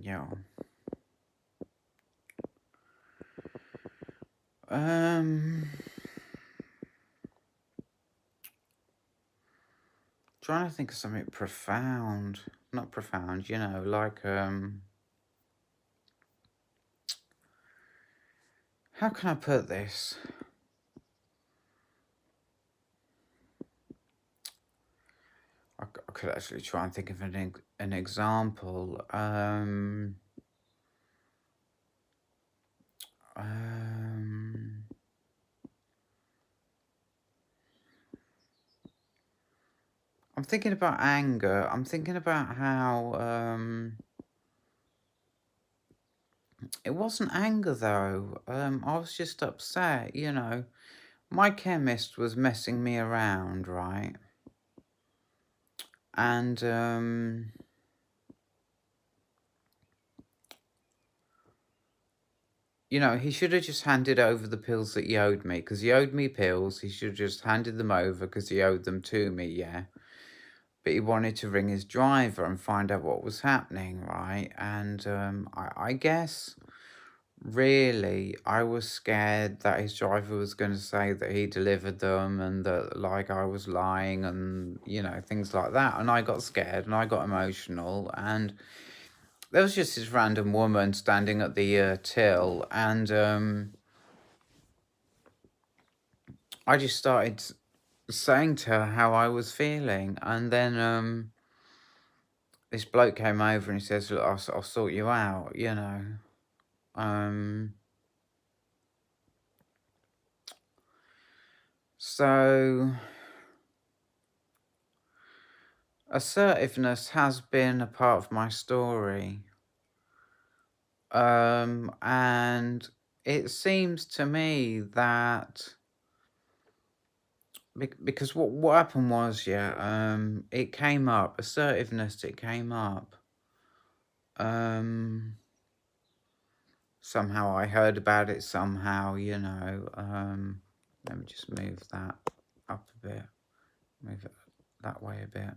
Yeah. Um, trying to think of something profound. Not profound, like how can I put this? I could actually try and think of an example. I'm thinking about anger. I'm thinking about how it wasn't anger though. I was just upset, My chemist was messing me around, right? And he should have just handed over the pills that he owed me, because he owed me pills. He should have just handed them over because he owed them to me, yeah. But he wanted to ring his driver and find out what was happening, right? And I guess, really, I was scared that his driver was going to say that he delivered them and that, like, I was lying and, things like that. And I got scared and I got emotional. And there was just this random woman standing at the till, and I just started saying to her how I was feeling. And then this bloke came over and he says, "Look, I'll sort you out, So assertiveness has been a part of my story. And it seems to me that because what happened was, yeah, it came up, assertiveness, it came up. Somehow I heard about it somehow, let me just move that up a bit, move it that way a bit.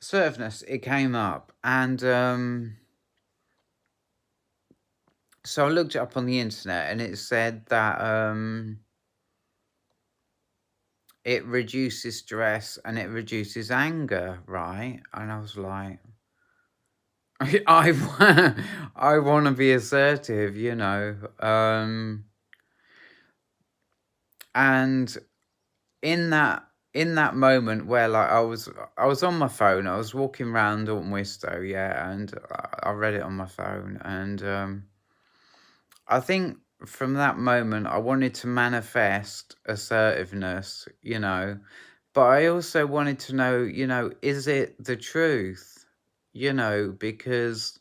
Assertiveness, it came up, and so I looked it up on the internet, and it said that it reduces stress and it reduces anger, right? And I was like, I want to be assertive, and in that moment where, like, I was on my phone, I was walking around Alton Wistow, yeah, and I read it on my phone, and I think from that moment I wanted to manifest assertiveness, but I also wanted to know, is it the truth? Because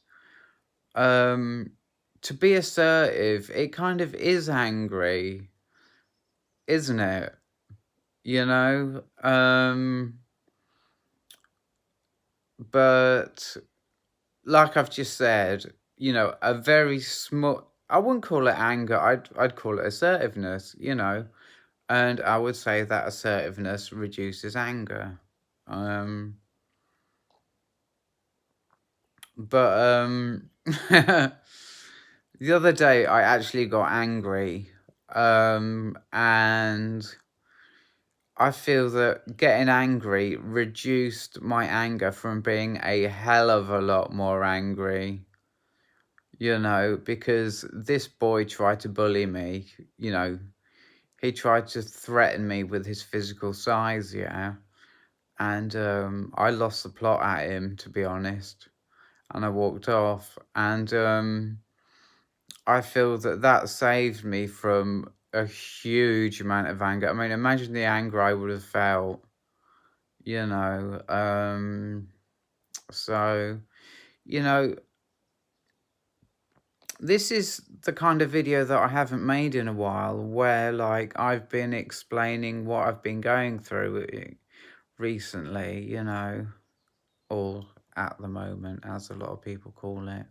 to be assertive, it kind of is angry, isn't it? But like I've just said, a very small, I wouldn't call it anger, I'd call it assertiveness, and I would say that assertiveness reduces anger. But the other day I actually got angry, and I feel that getting angry reduced my anger from being a hell of a lot more angry, because this boy tried to bully me, he tried to threaten me with his physical size, yeah, and I lost the plot at him, to be honest, and I walked off, and I feel that saved me from a huge amount of anger. I mean, imagine the anger I would have felt, so, you know, this is the kind of video that I haven't made in a while, where, like, I've been explaining what I've been going through recently, or at the moment, as a lot of people call it.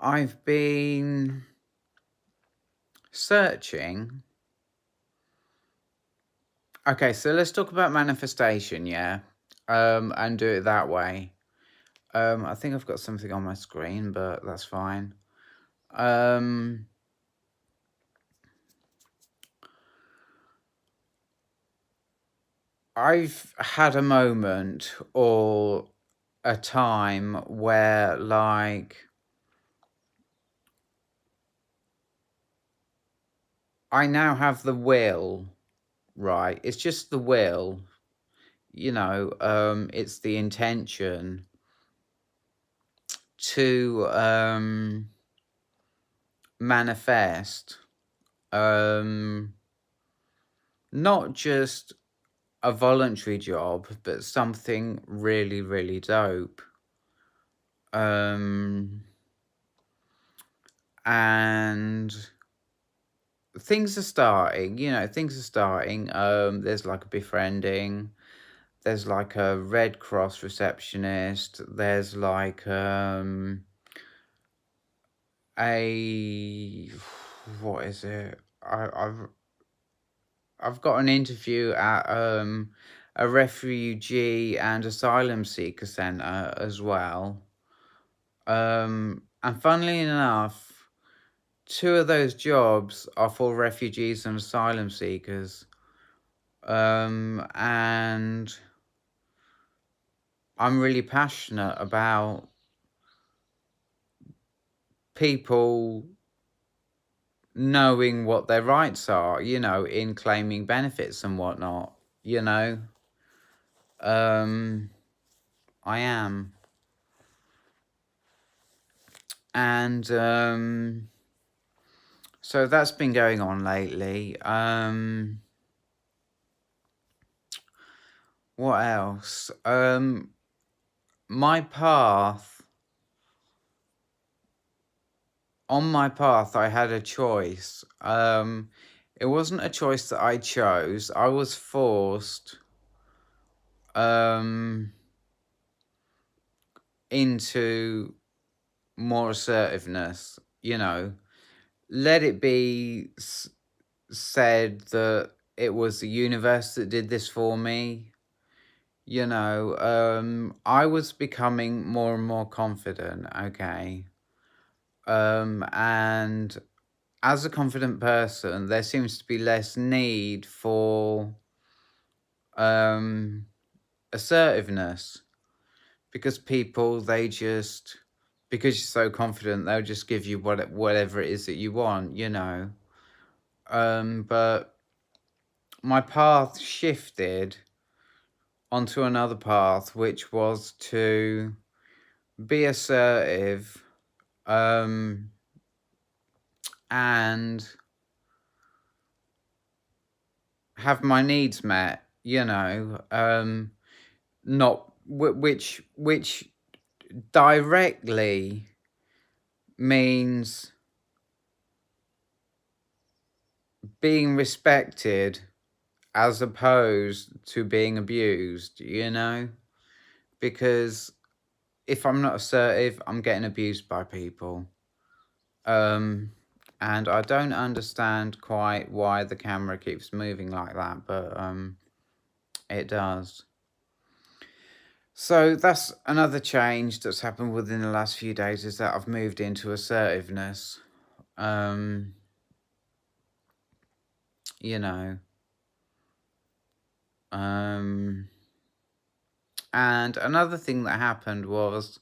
I've been searching Okay, so let's talk about manifestation, yeah? And do it that way. I think I've got something on my screen, but that's fine. Um, I've had a moment or a time where, like, I now have the will, right? It's just the will, it's the intention to manifest um not just a voluntary job, but something really, really dope. Um and things are starting. There's like a befriending, there's like a Red Cross receptionist, there's like a what is it? I've got an interview at a refugee and asylum seeker center as well. And funnily enough, two of those jobs are for refugees and asylum seekers. And I'm really passionate about people knowing what their rights are, in claiming benefits and whatnot, you know. Um, I am. And so that's been going on lately. What else? My path, on my path, I had a choice. It wasn't a choice that I chose. I was forced um into more assertiveness, let it be said that it was the universe that did this for me. I was becoming more and more confident, okay? And as a confident person, there seems to be less need for um assertiveness, because people, because you're so confident, they'll just give you whatever it is that you want, but my path shifted onto another path, which was to be assertive, um, and have my needs met, not which directly means being respected as opposed to being abused, because if I'm not assertive, I'm getting abused by people. And I don't understand quite why the camera keeps moving like that, but it does. So that's another change that's happened within the last few days, is that I've moved into assertiveness. Um, you know, um, and another thing that happened was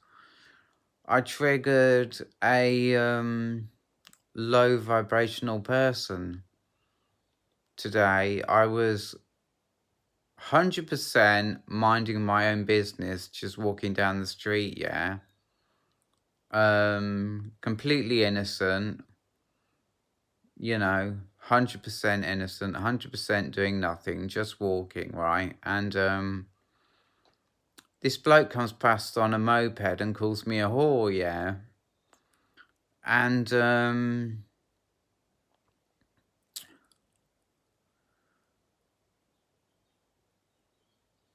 I triggered a low vibrational person today. I was 100% minding my own business, just walking down the street, yeah. Completely innocent, 100% innocent, 100% doing nothing, just walking, right? And this bloke comes past on a moped and calls me a whore, yeah. And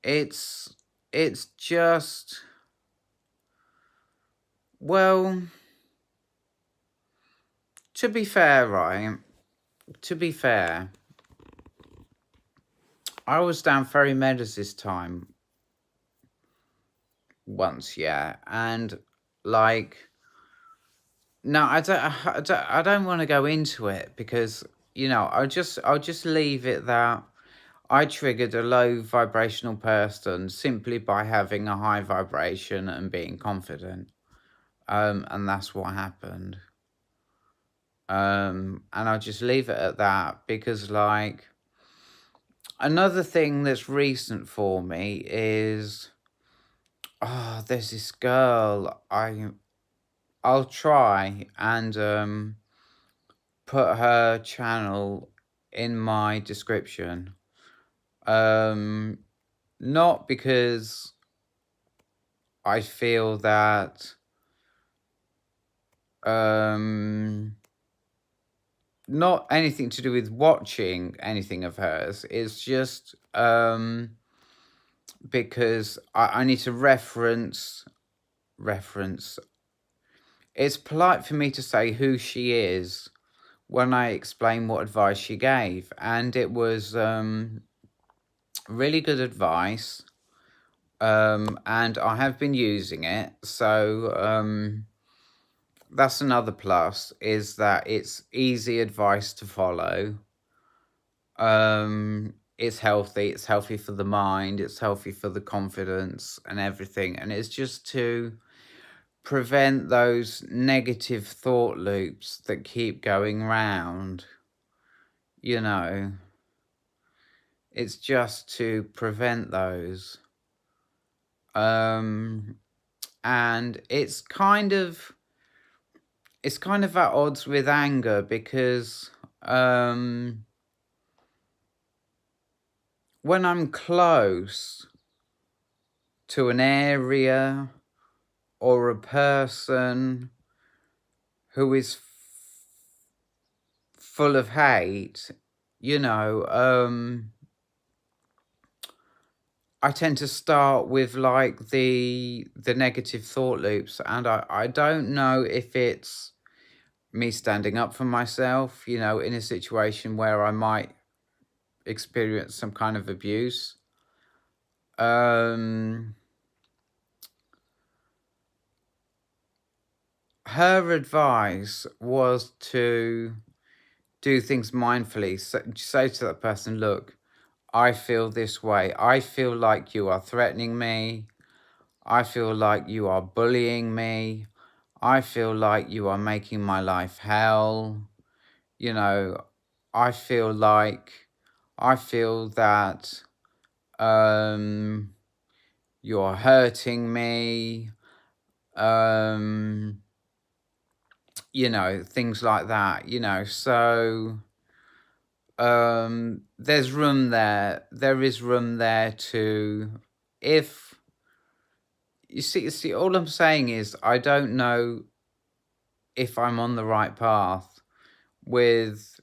it's just, well, to be fair, right? To be fair, I was down Ferry Meadows this time once, yeah, and like, no, I don't want to go into it because I'll just leave it that I triggered a low vibrational person simply by having a high vibration and being confident, and that's what happened. And I'll just leave it at that because, like, another thing that's recent for me is, there's this girl. I'll try and put her channel in my description. Not because I feel that not anything to do with watching anything of hers. It's just because I need to reference. It's polite for me to say who she is when I explain what advice she gave, and it was really good advice. And I have been using it, so that's another plus, is that it's easy advice to follow. It's healthy for the mind, it's healthy for the confidence and everything, and it's just to prevent those negative thought loops that keep going round, you know. It's just to prevent those. And it's kind of at odds with anger because when I'm close to an area or a person who is full of hate, I tend to start with like the negative thought loops, and I don't know if it's me standing up for myself, in a situation where I might experience some kind of abuse. Her advice was to do things mindfully. So, say to that person, look, I feel this way. I feel like you are threatening me. I feel like you are bullying me. I feel like you are making my life hell. I feel that you're hurting me. Things like that, so there's room there. There is room there to, if you see, all I'm saying is I don't know if I'm on the right path with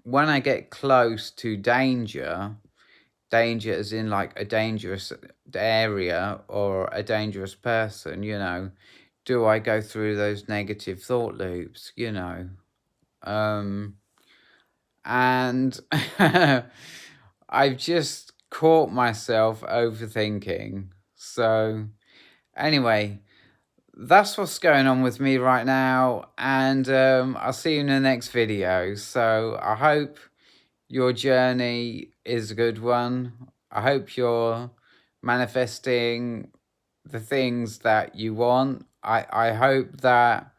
when I get close to danger as in like a dangerous area or a dangerous person, do I go through those negative thought loops, and I've just caught myself overthinking. So anyway, that's what's going on with me right now, and I'll see you in the next video. So I hope your journey is a good one. I hope you're manifesting the things that you want. I hope that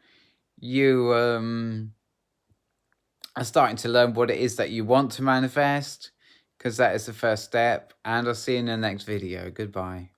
you are starting to learn what it is that you want to manifest, because that is the first step. And I'll see you in the next video. Goodbye.